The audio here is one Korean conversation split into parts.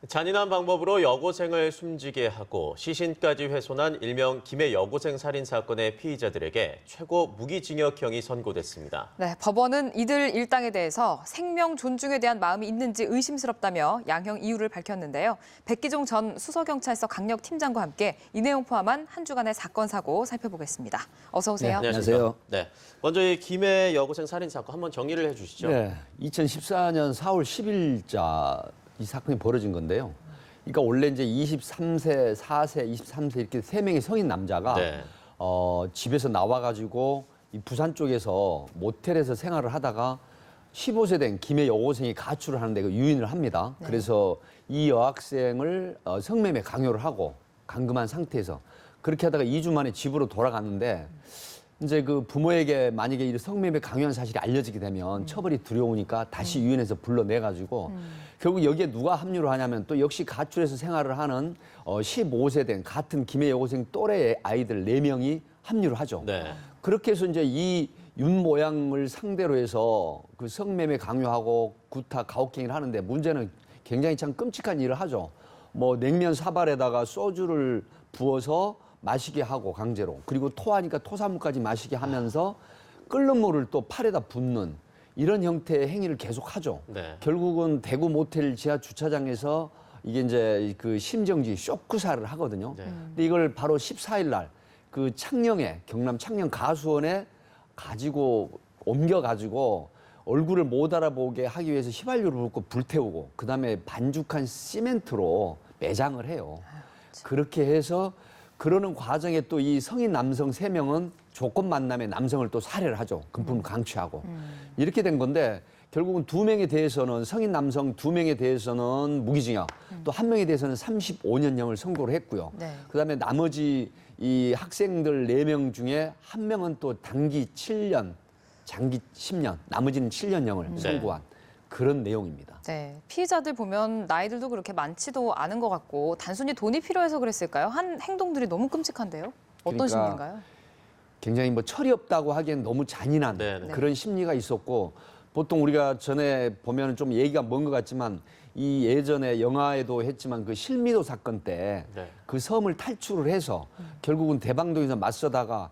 잔인한 방법으로 여고생을 숨지게 하고 시신까지 훼손한 일명 김해 여고생 살인 사건의 피의자들에게 최고 무기징역형이 선고됐습니다. 네, 법원은 이들 일당에 대해서 생명 존중에 대한 마음이 있는지 의심스럽다며 양형 이유를 밝혔는데요. 백기종 전 수서경찰서 강력팀장과 함께 이 내용 포함한 한 주간의 사건 사고 살펴보겠습니다. 어서 오세요. 네, 안녕하세요. 네, 먼저 이 김해 여고생 살인 사건 한번 정리를 해주시죠. 네, 2014년 4월 10일자 이 사건이 벌어진 건데요. 그러니까 원래 이제 23세, 4세, 23세 이렇게 세 명의 성인 남자가 네. 집에서 나와가지고 이 부산 쪽에서 모텔에서 생활을 하다가 15세 된 김해 여고생이 가출을 하는데 그 유인을 합니다. 네. 그래서 이 여학생을 성매매 강요를 하고 감금한 상태에서 그렇게 하다가 2주 만에 집으로 돌아갔는데 이제 그 부모에게 만약에 이 성매매 강요한 사실이 알려지게 되면 처벌이 두려우니까 다시 유인해서 불러내가지고 결국 여기에 누가 합류를 하냐면 또 역시 가출해서 생활을 하는 15세 된 같은 김해 여고생 또래의 아이들 4명이 합류를 하죠. 네. 그렇게 해서 이제 이 윤 모양을 상대로 해서 그 성매매 강요하고 구타, 가혹행위를 하는데 문제는 굉장히 참 끔찍한 일을 하죠. 뭐 냉면 사발에다가 소주를 부어서 마시게 하고 강제로 그리고 토하니까 토사물까지 마시게 하면서 끓는 물을 또 팔에다 붓는 이런 형태의 행위를 계속하죠. 네. 결국은 대구 모텔 지하 주차장에서 이게 이제 그 심정지 쇼크사를 하거든요. 네. 근데 이걸 바로 14일 날 그 창녕에 경남 창녕 가수원에 가지고 옮겨가지고 얼굴을 못 알아보게 하기 위해서 휘발유를 붓고 불태우고 그다음에 반죽한 시멘트로 매장을 해요. 그렇게 해서 그러는 과정에 또 이 성인 남성 3명은 조건 만남에 남성을 또 살해를 하죠. 금품을 강취하고. 이렇게 된 건데 결국은 2명에 대해서는 성인 남성 2명에 대해서는 무기징역 또 1명에 대해서는 35년형을 선고를 했고요. 네. 그다음에 나머지 이 학생들 4명 중에 1명은 또 단기 7년, 장기 10년, 나머지는 7년형을 선고한 그런 내용입니다. 네, 피의자들 보면 나이들도 그렇게 많지도 않은 것 같고 단순히 돈이 필요해서 그랬을까요? 한 행동들이 너무 끔찍한데요. 어떤 그러니까 심리인가요? 굉장히 뭐 철이 없다고 하기엔 너무 잔인한 네네. 그런 심리가 있었고 보통 우리가 전에 보면 좀 얘기가 먼 것 같지만 이 예전에 영화에도 했지만 그 실미도 사건 때 그 네. 섬을 탈출을 해서 결국은 대방동에서 맞서다가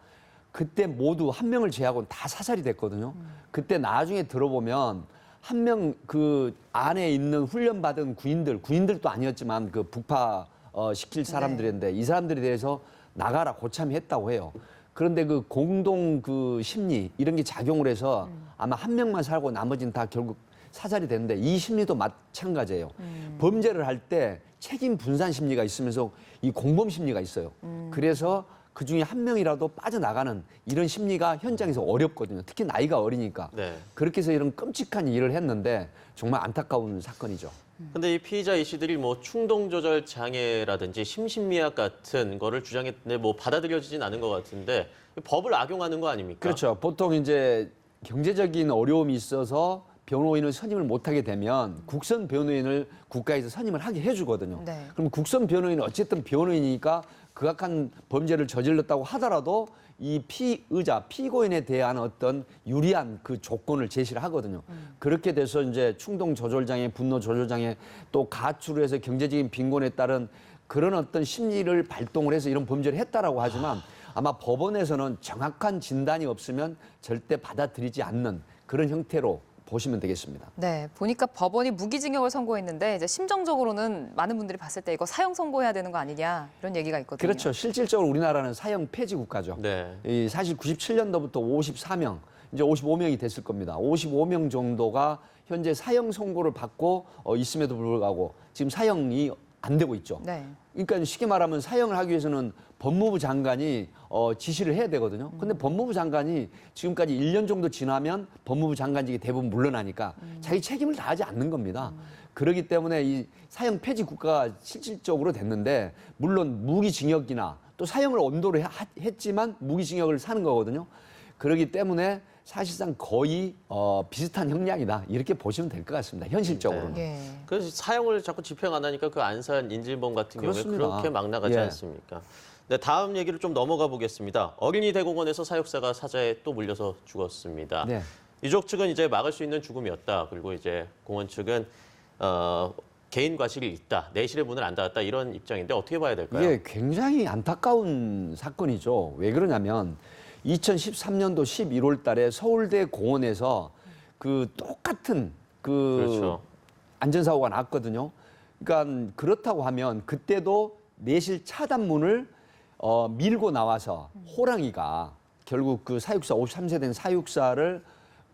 그때 모두 1명을 제외하고는 다 사살이 됐거든요. 그때 나중에 들어보면 1명 그 안에 있는 훈련받은 군인들도 아니었지만 그 북파 시킬 사람들인데 이 사람들에 대해서 나가라 고참이 했다고 해요. 그런데 그 공동 그 심리 이런 게 작용을 해서 아마 1명만 살고 나머지는 다 결국 사살이 됐는데 이 심리도 마찬가지예요. 범죄를 할 때 책임 분산 심리가 있으면서 이 공범 심리가 있어요. 그래서 그 중에 1명이라도 빠져나가는 이런 심리가 현장에서 어렵거든요. 특히 나이가 어리니까. 네. 그렇게 해서 이런 끔찍한 일을 했는데 정말 안타까운 사건이죠. 근데 이 피의자 이 씨들이 뭐 충동 조절 장애라든지 심신미약 같은 거를 주장했는데 뭐 받아들여지진 않은 것 같은데 법을 악용하는 거 아닙니까? 그렇죠. 보통 이제 경제적인 어려움이 있어서 변호인을 선임을 못하게 되면 국선 변호인을 국가에서 선임을 하게 해주거든요. 네. 그럼 국선 변호인은 어쨌든 변호인이니까 극악한 범죄를 저질렀다고 하더라도 이 피고인에 대한 어떤 유리한 그 조건을 제시를 하거든요. 그렇게 돼서 이제 충동 조절장애, 분노 조절장애, 또 가출을 해서 경제적인 빈곤에 따른 그런 어떤 심리를 발동을 해서 이런 범죄를 했다라고 하지만 아마 법원에서는 정확한 진단이 없으면 절대 받아들이지 않는 그런 형태로 보시면 되겠습니다. 네, 보니까 법원이 무기징역을 선고했는데 이제 심정적으로는 많은 분들이 봤을 때 이거 사형 선고해야 되는 거 아니냐 이런 얘기가 있거든요. 그렇죠. 실질적으로 우리나라는 사형 폐지 국가죠. 네. 이 사실 97년도부터 54명, 이제 55명이 됐을 겁니다. 55명 정도가 현재 사형 선고를 받고 있음에도 불구하고 지금 사형이 안 되고 있죠. 네. 그러니까 쉽게 말하면 사형을 하기 위해서는 법무부 장관이 지시를 해야 되거든요. 근데 법무부 장관이 지금까지 1년 정도 지나면 법무부 장관직이 대부분 물러나니까 자기 책임을 다하지 않는 겁니다. 그렇기 때문에 이 사형 폐지 국가가 실질적으로 됐는데 물론 무기징역이나 또 사형을 언도로 했지만 무기징역을 사는 거거든요. 그렇기 때문에 사실상 거의 비슷한 형량이다 이렇게 보시면 될 것 같습니다. 현실적으로는. 예. 그래서 사형을 자꾸 집행 안 하니까 그 안산 인질범 같은 경우에 그렇습니다. 그렇게 막 나가지 예. 않습니까? 네, 다음 얘기를 좀 넘어가 보겠습니다. 어린이 대공원에서 사육사가 사자에 또 물려서 죽었습니다. 네. 유족 측은 이제 막을 수 있는 죽음이었다. 그리고 이제 공원 측은 개인 과실이 있다, 내실의 문을 안 닫았다 이런 입장인데 어떻게 봐야 될까요? 이게 굉장히 안타까운 사건이죠. 왜 그러냐면 2013년도 11월 달에 서울대 공원에서 그 똑같은 그렇죠. 안전사고가 났거든요. 그러니까 그렇다고 하면 그때도 내실 차단문을 밀고 나와서 호랑이가 결국 그 사육사 53세 된 사육사를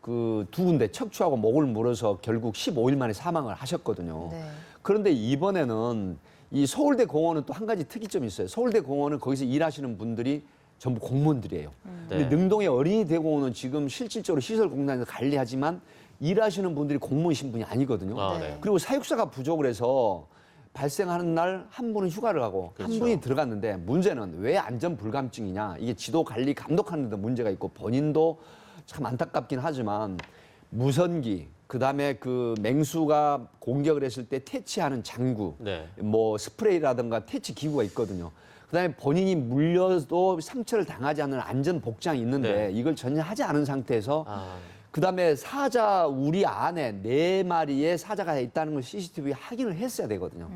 그 두 군데 척추하고 목을 물어서 결국 15일 만에 사망을 하셨거든요. 네. 그런데 이번에는 이 서울대 공원은 또 한 가지 특이점이 있어요. 서울대 공원은 거기서 일하시는 분들이 전부 공무원들이에요. 근데 네. 능동의 어린이 대공원은 지금 실질적으로 시설공단에서 관리하지만 일하시는 분들이 공무원 신분이 아니거든요. 아, 네. 네. 그리고 사육사가 부족을 해서 발생하는 날 한 분은 휴가를 가고 한 그렇죠. 분이 들어갔는데 문제는 왜 안전 불감증이냐. 이게 지도 관리 감독하는 데도 문제가 있고 본인도 참 안타깝긴 하지만 무선기 그다음에 그 맹수가 공격을 했을 때 퇴치하는 장구 네. 뭐 스프레이라든가 퇴치 기구가 있거든요. 그다음에 본인이 물려도 상처를 당하지 않는 안전 복장이 있는데 네. 이걸 전혀 하지 않은 상태에서 아, 그다음에 사자 우리 안에 4마리의 사자가 있다는 걸 CCTV 확인을 했어야 되거든요.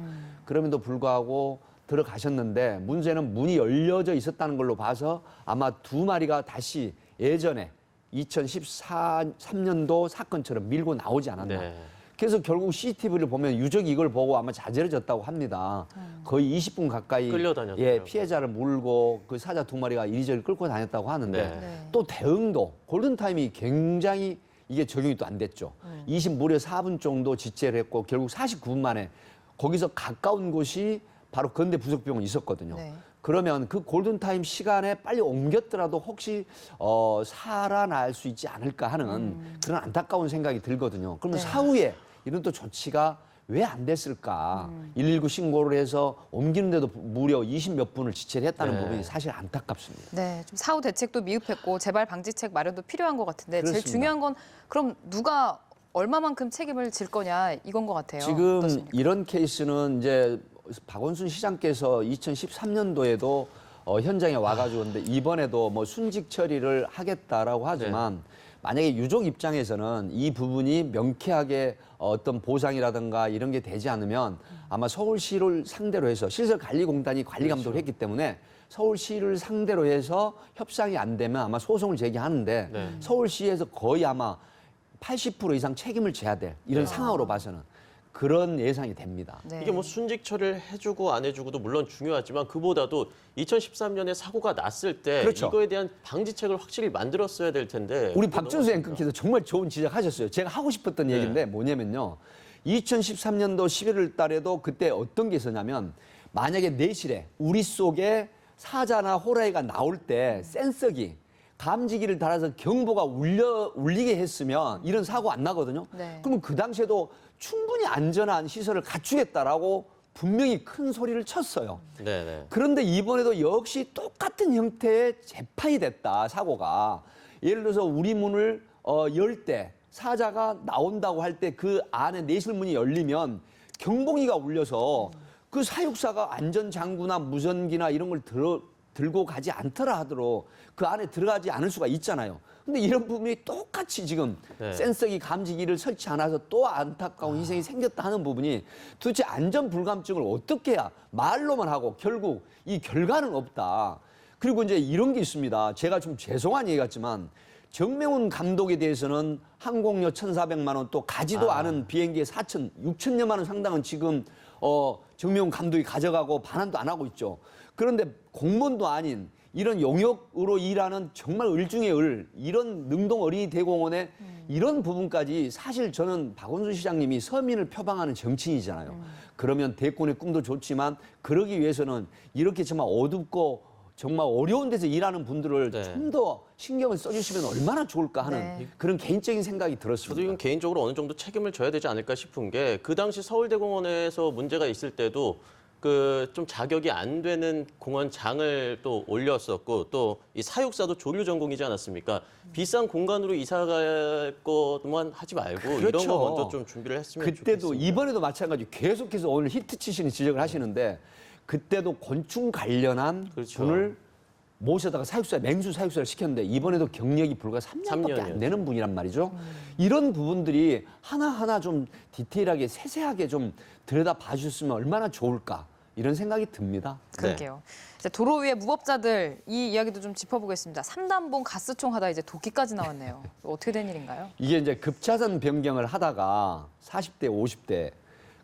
그럼에도 불구하고 들어가셨는데 문제는 문이 열려져 있었다는 걸로 봐서 아마 2마리가 다시 예전에 2013년도 사건처럼 밀고 나오지 않았나. 네. 그래서 결국 CCTV를 보면 유족이 이걸 보고 아마 자제해졌다고 합니다. 거의 20분 가까이 끌려다녔어요. 예, 피해자를 몰고 그 사자 2마리가 이리저리 끌고 다녔다고 하는데 네. 네. 또 대응도 골든타임이 굉장히 이게 적용이 또 안 됐죠. 무려 4분 정도 지체를 했고 결국 49분 만에 거기서 가까운 곳이 바로 건대 부속병원이 있었거든요. 네. 그러면 그 골든타임 시간에 빨리 옮겼더라도 혹시 살아날 수 있지 않을까 하는 그런 안타까운 생각이 들거든요. 그러면 네. 사후에 이런 또 조치가 왜 안 됐을까? 119 신고를 해서 옮기는데도 무려 20몇 분을 지체를 했다는 네. 부분이 사실 안타깝습니다. 네, 좀 사후 대책도 미흡했고 재발 방지책 마련도 필요한 것 같은데 그렇습니다. 제일 중요한 건 그럼 누가 얼마만큼 책임을 질 거냐 이건 것 같아요. 지금 어떠십니까? 이런 케이스는 이제 박원순 시장께서 2013년도에도 현장에 와가지고 근데 이번에도 뭐 순직 처리를 하겠다라고 하지만 만약에 유족 입장에서는 이 부분이 명쾌하게 어떤 보상이라든가 이런 게 되지 않으면 아마 서울시를 상대로 해서 시설관리공단이 관리 감독을 했기 때문에 서울시를 상대로 해서 협상이 안 되면 아마 소송을 제기하는데 네. 서울시에서 거의 아마 80% 이상 책임을 져야 될 이런 상황으로 봐서는 그런 예상이 됩니다. 네. 이게 뭐 순직 처리를 해주고 안 해주고도 물론 중요하지만 그보다도 2013년에 사고가 났을 때 그렇죠. 이거에 대한 방지책을 확실히 만들었어야 될 텐데 우리 그거 박준수 너무 앵커께서 정말 좋은 지적하셨어요. 제가 하고 싶었던 네. 얘기인데 뭐냐면요. 2013년도 11월 달에도 그때 어떤 게 있었냐면 만약에 내실에 우리 속에 사자나 호랑이가 나올 때 센서기 감지기를 달아서 경보가 울리게 했으면 이런 사고 안 나거든요. 네. 그러면 그 당시에도 충분히 안전한 시설을 갖추겠다라고 분명히 큰 소리를 쳤어요. 네네. 그런데 이번에도 역시 똑같은 형태의 재판이 됐다, 사고가. 예를 들어서 우리 문을 열 때 사자가 나온다고 할 때 그 안에 내실문이 열리면 경보기가 울려서 그 사육사가 안전장구나 무전기나 이런 걸 들고 가지 않더라 하도록 그 안에 들어가지 않을 수가 있잖아요. 근데 이런 부분이 똑같이 지금 네. 센서기 감지기를 설치 안 해서 또 안타까운 희생이 생겼다 하는 부분이 도대체 안전 불감증을 어떻게 해야 말로만 하고 결국 이 결과는 없다. 그리고 이제 이런 게 있습니다. 제가 좀 죄송한 얘기 같지만 정명훈 감독에 대해서는 항공료 1,400만 원 또 가지도 않은 비행기에 6천여만 원 상당은 지금 정명훈 감독이 가져가고 반환도 안 하고 있죠. 그런데 공무원도 아닌 이런 용역으로 일하는 정말 을중의 을 이런 능동 어린이 대공원에 이런 부분까지 사실 저는 박원순 시장님이 서민을 표방하는 정치인이잖아요. 그러면 대권의 꿈도 좋지만 그러기 위해서는 이렇게 정말 어둡고 정말 어려운 데서 일하는 분들을 네. 좀 더 신경을 써주시면 얼마나 좋을까 하는 네. 그런 개인적인 생각이 저도 들었습니다. 이건 개인적으로 어느 정도 책임을 져야 되지 않을까 싶은 게 그 당시 서울대공원에서 문제가 있을 때도 그 좀 자격이 안 되는 공원장을 또 올렸었고 또 이 사육사도 조류 전공이지 않았습니까? 비싼 공간으로 이사 갈 것만 하지 말고 이런 그렇죠. 거 먼저 좀 준비를 했으면 그때도 좋겠습니다. 이번에도 마찬가지 계속해서 오늘 히트 치시는 지적을 하시는데 그때도 곤충 관련한 그렇죠. 분을 모셔다가 사육사, 맹수 사육사를 시켰는데 이번에도 경력이 불과 3년밖에 안 3년이었죠. 되는 분이란 말이죠. 이런 부분들이 하나하나 좀 디테일하게 세세하게 좀 들여다 봐주셨으면 얼마나 좋을까 이런 생각이 듭니다. 그러게요. 이제 도로 위의 무법자들 이 이야기도 좀 짚어보겠습니다. 3단봉 가스총 하다 이제 도끼까지 나왔네요. 어떻게 된 일인가요? 이게 이제 급차선 변경을 하다가 40대, 50대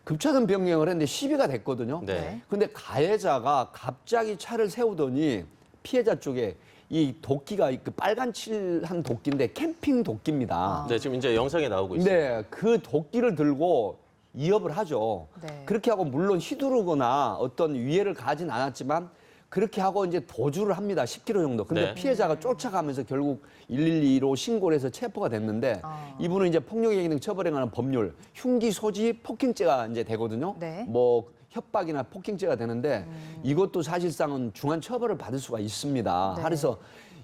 급차선 변경을 했는데 시비가 됐거든요. 네. 근데 가해자가 갑자기 차를 세우더니 피해자 쪽에 이 도끼가 그 빨간 칠한 도끼인데 캠핑 도끼입니다. 네, 지금 이제 영상에 나오고 있습니다. 네, 그 도끼를 들고 이업을 하죠. 네. 그렇게 하고 물론 휘두르거나 어떤 위해를 가진 않았지만 그렇게 하고 이제 도주를 합니다. 10km 정도. 근데 네. 피해자가 쫓아가면서 결국 112로 신고를 해서 체포가 됐는데 이분은 이제 폭력행위 등 처벌에 관한 법률, 흉기 소지 폭행죄가 이제 되거든요. 네. 뭐 협박이나 폭행죄가 되는데 이것도 사실상은 중한 처벌을 받을 수가 있습니다. 네. 그래서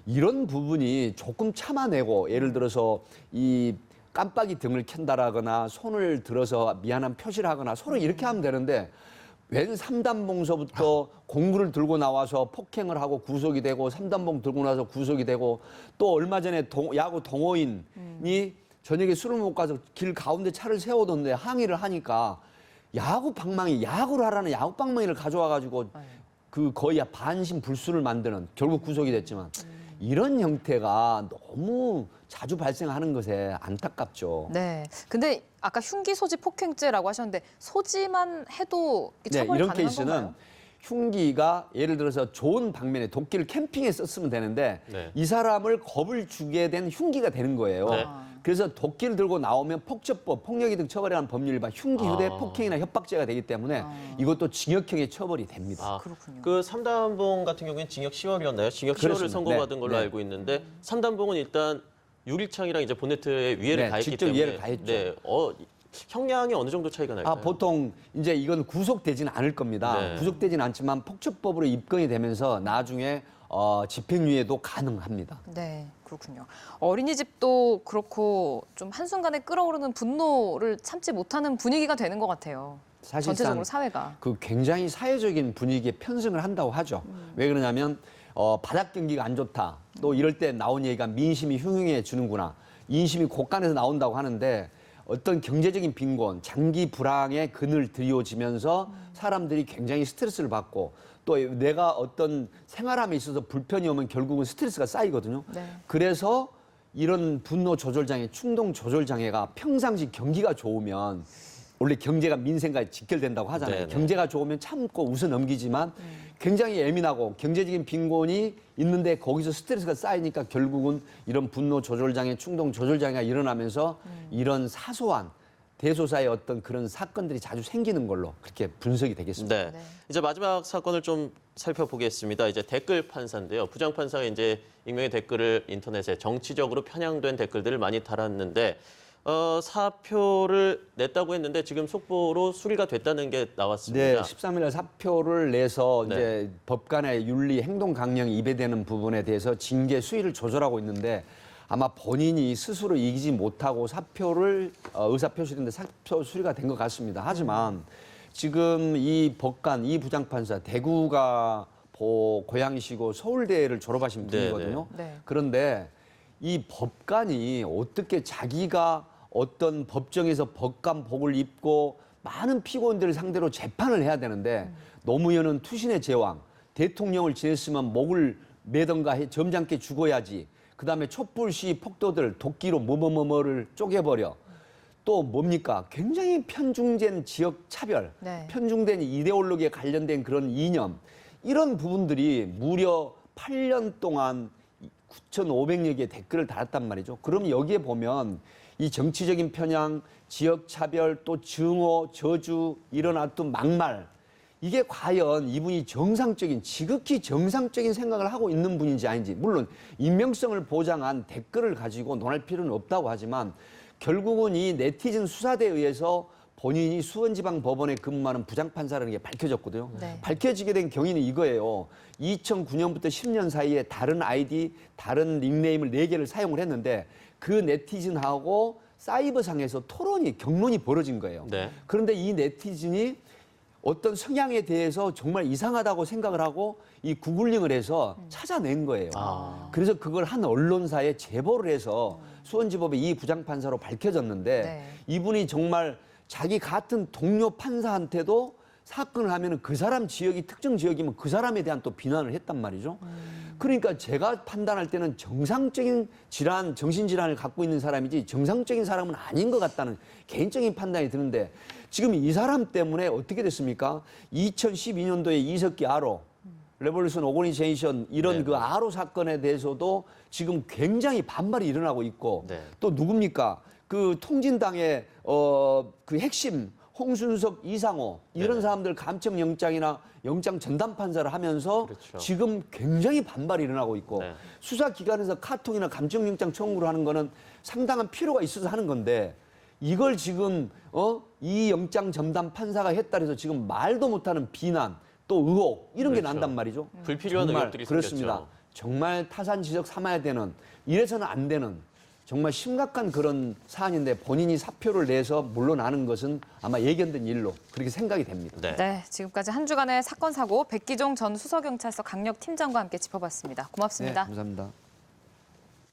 이런 부분이 조금 참아내고 예를 들어서 이 깜빡이 등을 켠다라거나 손을 들어서 미안한 표시를 하거나 서로 이렇게 하면 되는데 웬 3단봉서부터 공구를 들고 나와서 폭행을 하고 구속이 되고 3단봉 들고 나서 구속이 되고 또 얼마 전에 야구 동호인이 저녁에 술을 먹고 가서 길 가운데 차를 세워뒀는데 항의를 하니까 야구 방망이, 야구를 하라는 야구 방망이를 가져와가지고 그 거의 반신불수를 만드는 결국 구속이 됐지만 이런 형태가 너무 자주 발생하는 것에 안타깝죠. 네. 근데 아까 흉기 소지 폭행죄라고 하셨는데 소지만 해도 네, 처벌이 이런 가능한 케이스는 건가요? 흉기가 예를 들어서 좋은 방면에 도끼를 캠핑에 썼으면 되는데 네. 이 사람을 겁을 주게 된 흉기가 되는 거예요. 네. 그래서 도끼를 들고 나오면 폭처법, 폭력이 등 처벌에 관한 법률 위반 흉기 휴대 아. 폭행이나 협박죄가 되기 때문에 이것도 징역형의 처벌이 됩니다. 아, 그렇군요. 그 3단봉 같은 경우에는 징역 10월이었나요? 징역 10월을 그렇습니다. 선고받은 네. 걸로 네. 알고 있는데 3단봉은 일단 유리창이랑 이제 보네트에 위해를 네, 가했기 직접 때문에 위해를 가했죠. 네, 형량이 어느 정도 차이가 날까요? 보통 이제 이건 구속되지는 않을 겁니다. 네. 구속되지는 않지만 폭처법으로 입건이 되면서 나중에 집행유예도 가능합니다. 네, 그렇군요. 어린이집도 그렇고 좀 한순간에 끓어오르는 분노를 참지 못하는 분위기가 되는 것 같아요. 사실상 전체적으로 사회가. 그 굉장히 사회적인 분위기에 편승을 한다고 하죠. 왜 그러냐면 바닥 경기가 안 좋다. 또 이럴 때 나온 얘기가 민심이 흉흉해 주는구나. 인심이 곳간에서 나온다고 하는데 어떤 경제적인 빈곤, 장기 불황의 그늘 드리워지면서 사람들이 굉장히 스트레스를 받고 또 내가 어떤 생활함에 있어서 불편이 오면 결국은 스트레스가 쌓이거든요. 네. 그래서 이런 분노 조절 장애, 충동 조절 장애가 평상시 경기가 좋으면 원래 경제가 민생과 직결된다고 하잖아요. 네네. 경제가 좋으면 참고 웃어 넘기지만 굉장히 예민하고 경제적인 빈곤이 있는데 거기서 스트레스가 쌓이니까 결국은 이런 분노 조절 장애, 충동 조절 장애가 일어나면서 이런 사소한 대소사의 어떤 그런 사건들이 자주 생기는 걸로 그렇게 분석이 되겠습니다. 네. 네. 이제 마지막 사건을 좀 살펴보겠습니다. 이제 댓글 판사인데요. 부장 판사가 이제 익명의 댓글을 인터넷에 정치적으로 편향된 댓글들을 많이 달았는데 사표를 냈다고 했는데 지금 속보로 수리가 됐다는 게 네, 나왔습니다. 13일 날 사표를 내서 네. 이제 법관의 윤리 행동 강령이 입에되는 부분에 대해서 징계 수위를 조절하고 있는데 아마 본인이 스스로 이기지 못하고 사표를 의사 표시했는데 사표 수리가 된 것 같습니다. 하지만 지금 이 법관, 이 부장판사 대구가 고향이시고 서울대를 졸업하신 네, 분이거든요. 네. 그런데 이 법관이 어떻게 자기가 어떤 법정에서 법관복을 입고 많은 피고인들을 상대로 재판을 해야 되는데 노무현은 투신의 제왕, 대통령을 지냈으면 목을 매던가 점잖게 죽어야지. 그다음에 촛불 시위 폭도들 도끼로 뭐뭐뭐뭐를 쪼개버려. 또 뭡니까? 굉장히 편중된 지역 차별, 네. 편중된 이데올로기에 관련된 그런 이념 이런 부분들이 무려 8년 동안 9,500여 개의 댓글을 달았단 말이죠. 그럼 여기에 보면 이 정치적인 편향, 지역 차별, 또 증오, 저주, 일어났던 막말 이게 과연 이분이 정상적인, 지극히 정상적인 생각을 하고 있는 분인지 아닌지 물론 익명성을 보장한 댓글을 가지고 논할 필요는 없다고 하지만 결국은 이 네티즌 수사대에 의해서 본인이 수원지방법원에 근무하는 부장판사라는 게 밝혀졌거든요. 네. 밝혀지게 된 경위는 이거예요. 2009년부터 10년 사이에 다른 아이디, 다른 닉네임을 4개를 사용을 했는데 그 네티즌하고 사이버상에서 토론이, 격론이 벌어진 거예요. 네. 그런데 이 네티즌이 어떤 성향에 대해서 정말 이상하다고 생각을 하고 이 구글링을 해서 찾아낸 거예요. 그래서 그걸 한 언론사에 제보를 해서 수원지법의 이 부장판사로 밝혀졌는데 네. 이분이 정말 자기 같은 동료 판사한테도 사건을 하면 그 사람 지역이 특정 지역이면 그 사람에 대한 또 비난을 했단 말이죠. 그러니까 제가 판단할 때는 정상적인 질환, 정신질환을 갖고 있는 사람이지 정상적인 사람은 아닌 것 같다는 개인적인 판단이 드는데 지금 이 사람 때문에 어떻게 됐습니까? 2012년도에 이석기 아로, 레볼루션 오거니제이션 이런 네. 그 아로 사건에 대해서도 지금 굉장히 반발이 일어나고 있고 네. 또 누굽니까? 그 통진당의 그 핵심 홍순석, 이상호 이런 네네. 사람들 감청영장이나 영장 전담 판사를 하면서 그렇죠. 지금 굉장히 반발이 일어나고 있고 네. 수사기관에서 카톡이나 감청영장 청구를 하는 거는 상당한 필요가 있어서 하는 건데 이걸 지금 이 영장 전담 판사가 했다 해서 지금 말도 못하는 비난 또 의혹 이런 게 그렇죠. 난단 말이죠. 불필요한 정말 의혹들이 그렇습니다. 생겼죠. 정말 타산지석 삼아야 되는 이래서는 안 되는 정말 심각한 그런 사안인데 본인이 사표를 내서 물러나는 것은 아마 예견된 일로 그렇게 생각이 됩니다. 네. 네, 지금까지 한 주간의 사건 사고 백기종 전 수서경찰서 강력팀장과 함께 짚어봤습니다. 네, 고맙습니다. 감사합니다.